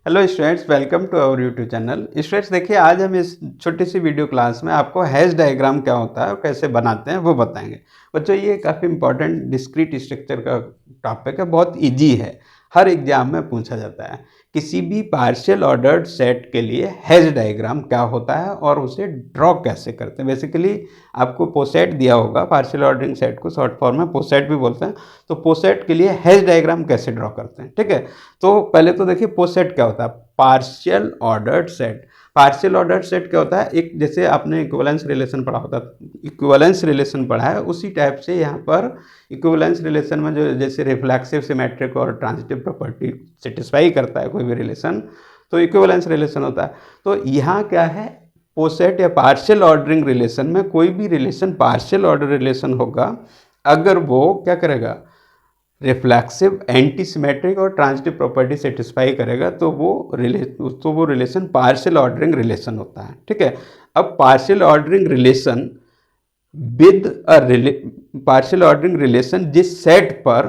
Hello students, welcome to our YouTube channel. Students देखिए, आज हम इस छोटी सी वीडियो क्लास में आपको हैश डायग्राम क्या होता है और कैसे बनाते हैं वो बताएंगे। बच्चों, ये काफ़ी इंपॉर्टेंट डिस्क्रीट स्ट्रक्चर का टॉपिक है, बहुत इजी है, हर एग्जाम में पूछा जाता है। किसी भी पार्शियल ऑर्डर्ड सेट के लिए हैश डायग्राम क्या होता है और उसे ड्रॉ कैसे करते हैं। बेसिकली आपको पोसेट दिया होगा, पार्शियल ऑर्डरिंग सेट को शॉर्ट फॉर्म में पोसेट भी बोलते हैं। तो पोसेट के लिए हैश डायग्राम कैसे ड्रॉ करते हैं, ठीक है। तो पहले तो देखिए पोसेट क्या होता है। Partial ordered set, partial ordered set क्या होता है, एक जैसे आपने इक्विवेलेंस रिलेशन पढ़ा होता है, इक्विवेलेंस रिलेशन पढ़ा है, उसी टाइप से यहाँ पर इक्विवेलेंस रिलेशन में जो जैसे रिफ्लेक्सिव, सिमेट्रिक और ट्रांजिटिव प्रॉपर्टी सेटिस्फाई करता है कोई भी रिलेशन, तो इक्विवेलेंस रिलेशन होता है। तो यहाँ क्या है, पोसेट या पार्शियल ऑर्डरिंग रिलेशन में कोई भी रिलेशन पार्शियल ऑर्डर रिलेशन होगा अगर वो क्या करेगा, रिफ्लेक्सिव, एंटी सिमेट्रिक और ट्रांजिटिव प्रॉपर्टी सेटिस्फाई करेगा, तो वो रिलेशन पार्शियल ऑर्डरिंग रिलेशन होता है, ठीक है। अब partial ordering relation with partial ordering relation जिस सेट पर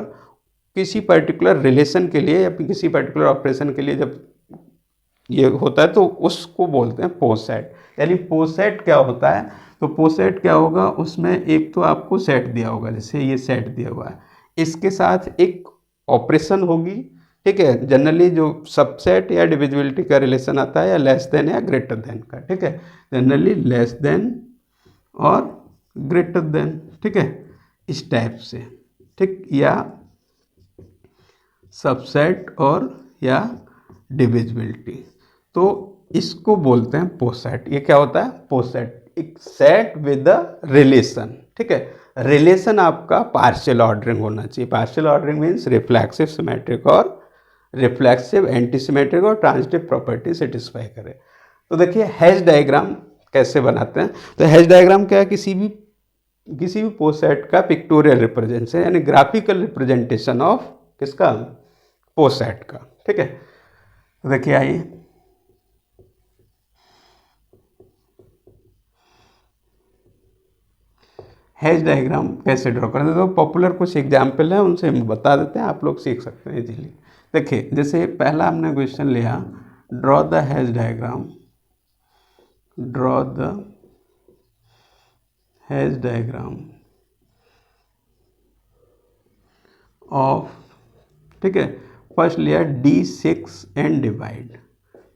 किसी पर्टिकुलर रिलेशन के लिए या किसी पर्टिकुलर ऑपरेशन के लिए जब ये होता है तो उसको बोलते हैं पोसेट। यानी पोसेट क्या होता है, तो पोसेट क्या होगा, उसमें एक तो आपको सेट दिया होगा, जैसे ये सेट दिया हुआ है, इसके साथ एक ऑपरेशन होगी, ठीक है। जनरली जो सबसेट या डिविजिबिलिटी का रिलेशन आता है या लेस देन या ग्रेटर देन का, ठीक है। जनरली लेस देन और ग्रेटर देन, ठीक है, इस टाइप से, ठीक, या सबसेट और या डिविजिबिलिटी, तो इसको बोलते हैं पोसेट। ये क्या होता है, पोसेट, एक सेट विद अ रिलेशन, ठीक है। रिलेशन आपका पार्शियल ऑर्डरिंग होना चाहिए। Partial ordering means reflexive, symmetric और रिफ्लेक्सिव, एंटी सिमेट्रिक और ट्रांजिटिव प्रॉपर्टी सेटिस्फाई करे। तो देखिए हैश डायग्राम कैसे बनाते हैं। तो हैश डायग्राम क्या है, किसी भी पोसेट का पिक्टोरियल रिप्रेजेंटेशन, यानी ग्राफिकल रिप्रेजेंटेशन ऑफ किसका, पोसेट का, ठीक है। तो देखिए आइए, हैश डायग्राम कैसे ड्रॉ करते हैं। तो पॉपुलर कुछ एग्जाम्पल है, उनसे हम बता देते हैं, आप लोग सीख सकते हैं इजीली। देखिए जैसे पहला हमने क्वेश्चन लिया, draw the hash diagram, draw the hash diagram of, ठीक है, फर्स्ट लिया D6 एंड डिवाइड,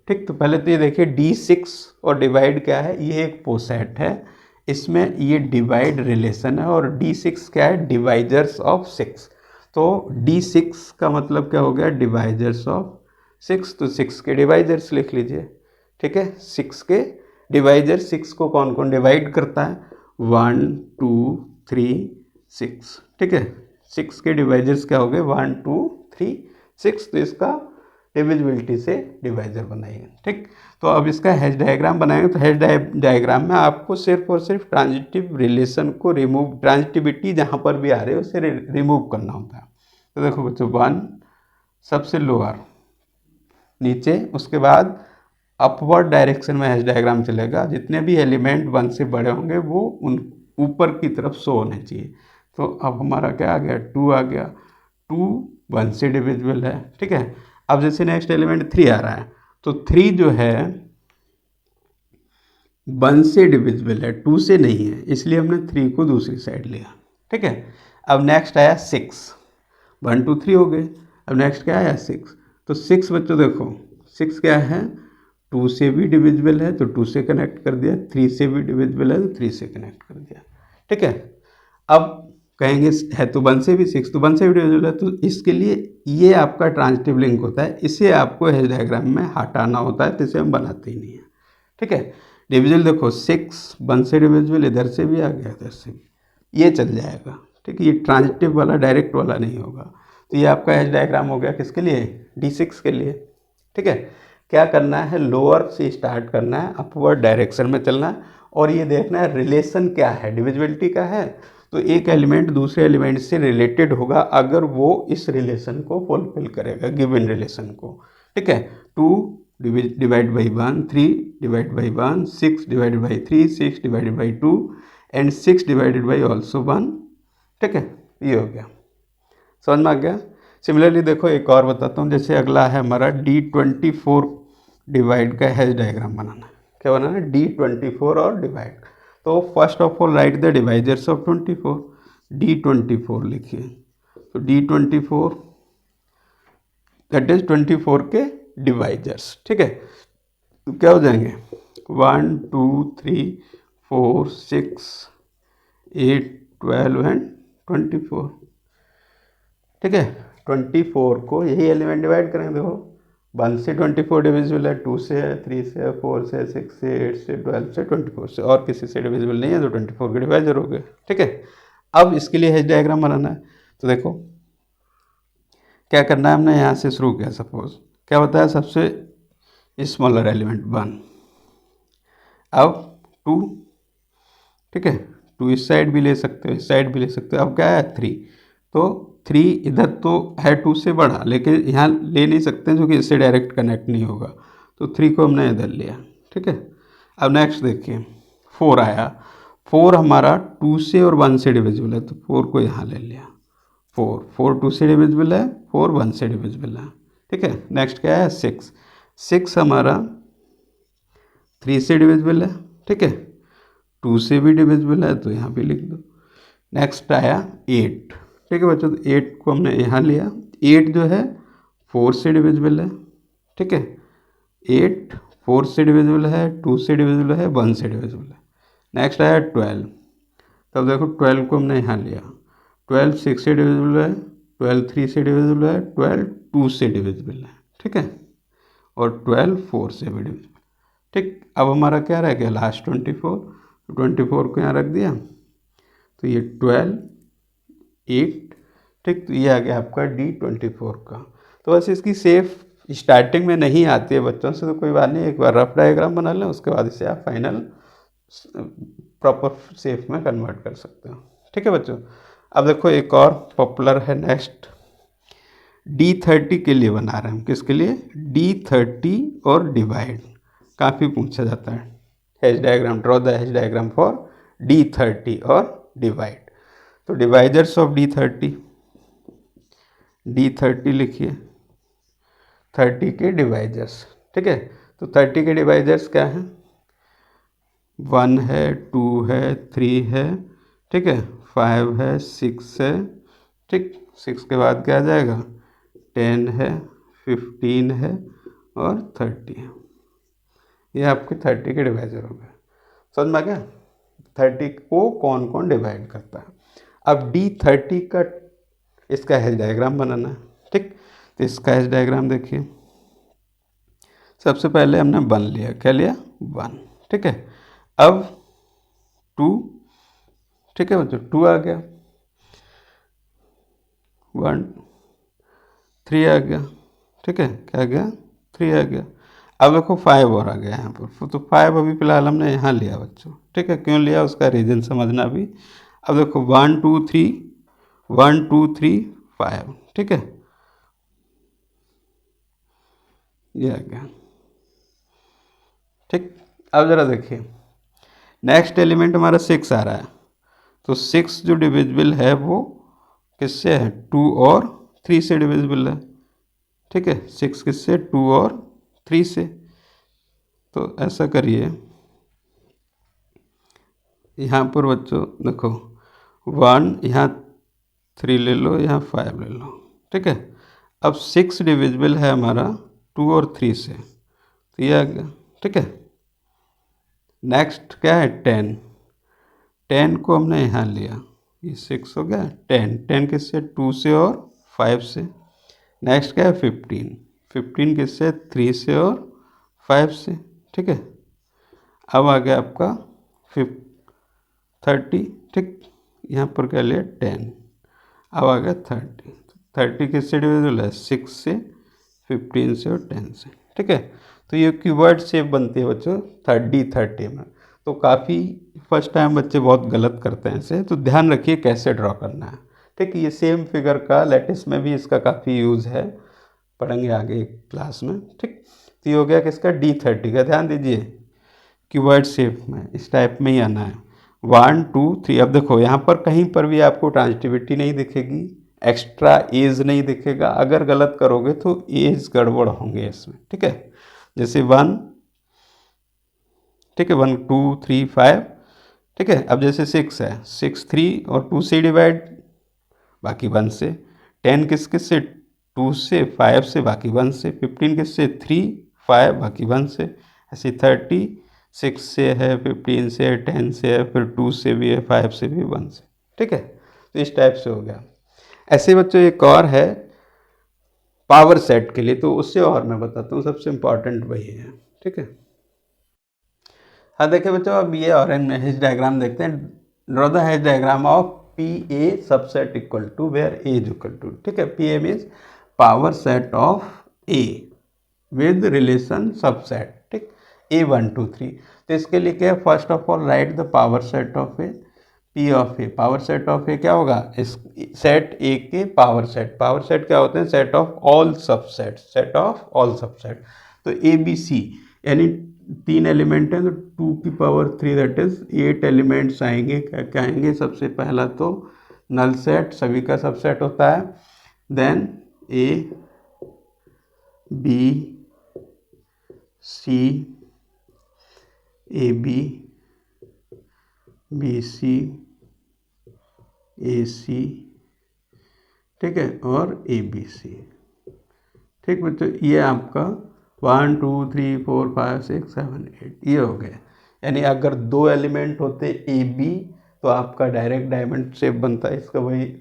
ठीक। तो पहले तो ये देखिए D6 और डिवाइड क्या है, ये एक पोसेट है, इसमें ये डिवाइड रिलेशन है और D6 क्या है, डिवाइजर्स ऑफ 6। तो D6 का मतलब क्या हो गया, डिवाइजर्स ऑफ 6, तो 6 के डिवाइजर्स लिख लीजिए, ठीक है। 6 के डिवाइजर, 6 को कौन कौन डिवाइड करता है, 1 2 3 6, ठीक है। 6 के डिवाइजर्स क्या हो गए, 1 2 3 6, तो इसका डिविजिबिलिटी से डिवाइजर बनाइए, ठीक। तो अब इसका हैश डायग्राम बनाएंगे। तो हैश डायग्राम में आपको सिर्फ और सिर्फ ट्रांजिटिव रिलेशन को रिमूव, ट्रांजिटिविटी जहाँ पर भी आ रही है उसे रिमूव करना होता है। तो देखो बच्चों, 1 सबसे लोअर नीचे, उसके बाद अपवर्ड डायरेक्शन में हैश डायग्राम चलेगा, जितने भी एलिमेंट 1 से बड़े होंगे वो उन ऊपर की तरफ शो होने चाहिए। तो अब हमारा क्या आ गया, 2 आ गया, 2 1 से डिविजिबल है, ठीक है। अब जैसे नेक्स्ट एलिमेंट 3 आ रहा है, तो 3 जो है 1 से डिविजिबल है, 2 से नहीं है, इसलिए हमने 3 को दूसरी साइड लिया, ठीक है। अब नेक्स्ट आया 6, 1 2 3 हो गए, अब नेक्स्ट क्या आया 6। तो 6 बच्चों देखो, 6 क्या है, 2 से भी डिविजिबल है तो 2 से कनेक्ट कर दिया, 3 से भी डिविजिबल है तो 3 से कनेक्ट कर दिया, ठीक है। अब कहेंगे है तो 1 से भी 6, तो 1 से भी डिविजिबल है, तो इसके लिए ये आपका ट्रांजिटिव लिंक होता है, इसे आपको हैश डायग्राम में हटाना होता है, तो इसे हम बनाते ही नहीं है, ठीक है। डिविजिबल देखो 6 1 से डिविजिबल, इधर से भी आ गया, इधर से भी, ये चल जाएगा, ठीक है। ये ट्रांजिटिव वाला डायरेक्ट वाला नहीं होगा। तो ये आपका हैश डायग्राम हो गया किसके लिए, D6 के लिए, ठीक है। क्या करना है, लोअर से स्टार्ट करना है, अपवर्ड डायरेक्शन में चलना है, और ये देखना है रिलेशन क्या है, डिविजिबिलिटी का है, तो एक एलिमेंट दूसरे एलिमेंट से रिलेटेड होगा अगर वो इस रिलेशन को फुलफिल करेगा, गिवन रिलेशन को, ठीक है। 2 divide by 1, 3 divide by 1, 6 divided by 3, 6 divided by 2 and 6 divided by also 1, ठीक है। ये हो गया, समझ में आ गया। सिमिलरली देखो एक और बताता हूँ, जैसे अगला है हमारा D24 डिवाइड का हैश डायग्राम बनाना है। क्या बनाना है? D24 और डिवाइड। तो first of all write the divisors of 24। D24 लिखिए, तो D24 दैट इज 24 के डिवाइजर्स। ठीक है, तो क्या हो जाएंगे? 1 2 3 4 6 8 12 एंड 24। ठीक है, 24 को यही एलिमेंट डिवाइड करेंगे। देखो 1 से 24 डिविजिबल है, 2 से है, 3 से है, 4 से, 6 से, 8 से, 12 से, 24 से, और किसी से डिविजिबल नहीं है तो 24 के डिवाइजर हो गए। ठीक है, अब इसके लिए हैश डायग्राम बनाना है। तो देखो क्या करना है, हमने यहाँ से शुरू किया। सपोज क्या होता है, सबसे स्मॉलर एलिमेंट 1, अब 2। ठीक है, 2 इस साइड भी ले सकते हो, इस साइड भी ले सकते हो। अब क्या है 3, तो 3 इधर तो है 2 से बड़ा, लेकिन यहाँ ले नहीं सकते क्योंकि इससे डायरेक्ट कनेक्ट नहीं होगा, तो 3 को हमने इधर लिया। ठीक है, अब नेक्स्ट देखिए 4 आया। 4 हमारा 2 से और 1 से डिविजिबल है, तो 4 को यहाँ ले लिया। 4 2 से डिविजिबल है, 4 1 से डिविजिबल है। ठीक है, नेक्स्ट क्या है 6 हमारा 3 से डिविजिबल है। ठीक है, 2 से भी डिविजिबल है, तो यहाँ पे लिख दो। नेक्स्ट आया 8। ठीक है बच्चों, तो 8 को हमने यहाँ लिया। 8 जो है 4 से डिविजिबल है। ठीक है, 8 4 से डिविजिबल है, 2 से डिविजिबल है, 1 से डिविजिबल है। नेक्स्ट आया 12। तब देखो 12 को हमने यहाँ लिया। 12 6 से डिविजिबल है, 12 3 से डिविजिबल है, 12 2 से डिविजिबल है। ठीक है, और 12 4 से भी डिविजिबल। ठीक, अब हमारा क्या रह गया लास्ट 24। 24 को यहाँ रख दिया, तो ये 12 8। ठीक, तो ये आ गया आपका D24 का। तो बस इसकी सेफ स्टार्टिंग में नहीं आती है बच्चों से, तो कोई बात नहीं, एक बार रफ डायग्राम बना लें, उसके बाद इसे आप फाइनल प्रॉपर सेफ में कन्वर्ट कर सकते हो। ठीक है बच्चों, अब देखो एक और पॉपुलर है नेक्स्ट, D30 के लिए बना रहे हैं हम। किसके लिए? D30 और डिवाइड, काफ़ी पूछा जाता है। Hash diagram, draw the hash diagram for D30 और डिवाइड। तो डिवाइजर्स ऑफ D30 लिखिए, 30 के डिवाइजर्स। ठीक है, तो 30 के डिवाइजर्स क्या हैं? 1 है, 2 है, 3 है, ठीक है, 5 है, 6 है। ठीक, 6 के बाद क्या आ जाएगा? 10 है, 15 है और 30 है। ये आपके 30 के डिवाइजर हो गए। समझ में आ गया 30 को कौन कौन डिवाइड करता है। अब D30 का इसका हैश डायग्राम बनाना है। ठीक, तो इसका हैश डायग्राम देखिए, सबसे पहले हमने 1 लिया। क्या लिया? 1। ठीक है, अब 2। ठीक है बच्चों, 2 आ गया, 1 3 आ गया। ठीक है, क्या आ गया? 3 आ गया। अब देखो 5 और आ गया यहाँ पर, तो 5 अभी फिलहाल हमने यहाँ लिया बच्चों। ठीक है, क्यों लिया उसका रीज़न समझना भी। अब देखो 1 2 3 1 2 3 5। ठीक है, ये आ गया। ठीक, अब ज़रा देखिए नेक्स्ट एलिमेंट हमारा 6 आ रहा है, तो 6 जो डिविजिबल है वो किससे है? 2 और 3 से डिविजिबल है। ठीक है, 6 किससे? 2 और 3 से। तो ऐसा करिए, यहाँ पर बच्चों देखो 1, यहाँ 3 ले लो, यहाँ 5 ले लो। ठीक है, अब 6 डिविजिबल है हमारा 2 और 3 से, तो ये आ गया। ठीक है, नेक्स्ट क्या है? 10। 10 को हमने यहाँ लिया, ये 6 हो गया। 10 किससे? 2 से और 5 से। नेक्स्ट क्या है? 15 किससे? 3 से और 5 से। ठीक है, अब आ गया आपका 30। ठीक, यहाँ पर क्या लिया? 10। अब आ गया 30 किससे डिविजिबल है? 6 से, 15 से और 10 से। ठीक है, तो ये कीवर्ड शेप बनती है बच्चों D30 में। तो काफ़ी फर्स्ट टाइम बच्चे बहुत गलत करते हैं इसे, तो ध्यान रखिए कैसे ड्रॉ करना है। ठीक, ये सेम फिगर का लैटिस में भी इसका काफ़ी यूज़ है, पढ़ेंगे आगे क्लास में। ठीक, तो ये हो गया किसका? D30 का। ध्यान दीजिए कीवर्ड शेप में इस टाइप में ही आना है। 1 2 3। अब देखो यहाँ पर कहीं पर भी आपको ट्रांजिटिविटी नहीं दिखेगी, एक्स्ट्रा एज नहीं दिखेगा, अगर गलत करोगे तो एज गड़बड़ होंगे इसमें, ठीक है। जैसे 1, ठीक है, 1 2 3 5, ठीक है। अब जैसे 6 है, 6 3 और 2 से डिवाइड, बाकी 1 से। 10 किस किस से, 2 से, 5 से, बाकी 1 से। 15 किस से, 3 5 बाकी 1 से। ऐसे 30 6 से है, 15 से है, 10 से है, फिर 2 से भी है, 5 से भी, 1 से, ठीक है। तो इस टाइप से हो गया। ऐसे बच्चों एक और है पावर सेट के लिए, तो उससे और मैं बताता हूँ, सबसे इम्पॉर्टेंट वही है, ठीक है। हाँ देखिए बच्चों, अब ये और हेज डायग्राम देखते हैं। Draw the Hasse diagram of P A subset equal to where A is equal to, ठीक है। P A means power set of A with relation subset, ठीक, ए 1 2 3। तो इसके लिए क्या है, first of all write the power set of A, P of A. Power set of A क्या होगा, इस सेट ए के पावर सेट। पावर सेट क्या होते हैं, set of all subset, set of all subset. तो ए बी सी यानी 3 एलिमेंट हैं, तो 2 की पावर 3 दैट इज 8 एलिमेंट्स आएंगे। क्या क्या आएंगे, सबसे पहला तो नल सेट, सभी का सबसेट होता है। Then A B C, A B, B C, A C, ठीक है, और ए बी सी, ठीक बच्चों। ये आपका 1 2 3 4 5 6 7 8 ये हो गया। यानी अगर 2 एलिमेंट होते ए बी तो आपका डायरेक्ट डायमंड शेप बनता है, इसका वही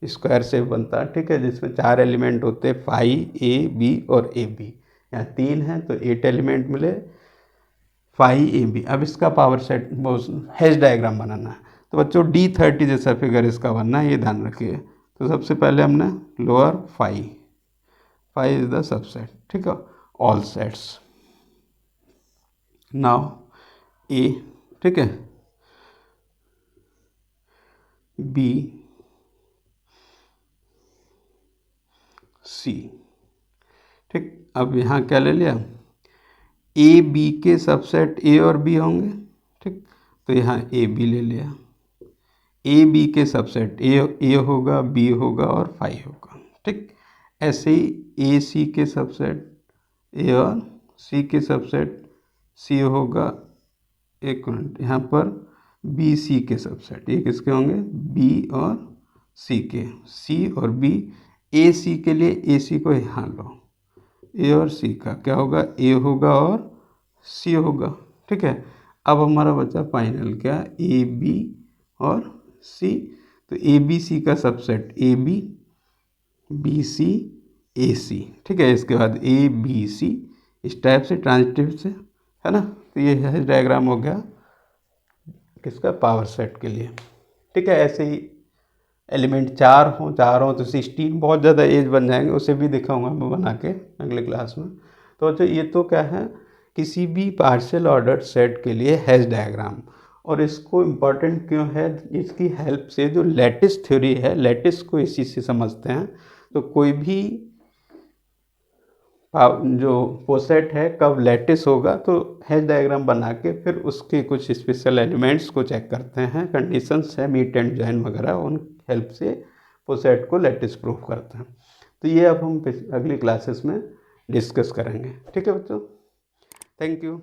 स्क्वायर शेप बनता है, ठीक है, जिसमें 4 एलिमेंट होते 5 ए बी और ए बी। यहाँ 3 है तो 8 एलिमेंट मिले, 5 ए बी। अब इसका पावर सेट हेज डायग्राम बनाना है, तो बच्चों D30 जैसा फिगर इसका बनना है, ये ध्यान रखिए। तो सबसे पहले हमने लोअर 5 इज द सबसेट, ठीक है, ऑल सेट्स। नाउ ए, ठीक है, बी सी, ठीक। अब यहाँ क्या ले लिया, ए बी के सबसेट ए और बी होंगे, ठीक, तो यहाँ ए बी ले लिया। ए बी के सबसेट ए होगा, बी होगा और 5 होगा, ठीक। ऐसे ही ए सी के सबसेट ए और सी के सबसेट सी होगा। एक मिनट, यहाँ पर बी सी के सबसेट ये किसके होंगे, बी और सी के, सी और बी। ए सी के लिए ए सी को यहाँ लो, ए और सी का क्या होगा, ए होगा और सी होगा, ठीक है। अब हमारा बचा फाइनल क्या, ए बी और सी। तो ए बी सी का subset A B, B C, A C, ठीक है। इसके बाद ए बी सी, इस टाइप से ट्रांजिटिव से, है ना। तो ये है डायग्राम हो गया किसका, पावर सेट के लिए, ठीक है। ऐसे ही एलिमेंट 4 हों तो 16 बहुत ज़्यादा एज बन जाएंगे, उसे भी दिखाऊंगा मैं बना के अगले क्लास में। तो अच्छा ये तो क्या है, किसी भी पार्शियल ऑर्डर सेट के लिए हैश डायग्राम। और इसको इम्पॉर्टेंट क्यों है, इसकी हेल्प से जो लैटिस थ्योरी है, लैटिस को इसी से समझते हैं। तो कोई भी जो पोसेट है कब लैटिस होगा, तो हैश डायग्राम बना के फिर उसके कुछ स्पेशल एलिमेंट्स को चेक करते हैं, कंडीशंस है मीट एंड जॉइन वगैरह, उन हेल्प से पोसेट को लैटिस प्रूफ करते हैं। तो ये अब हम अगली क्लासेस में डिस्कस करेंगे, ठीक है बच्चों। Thank you.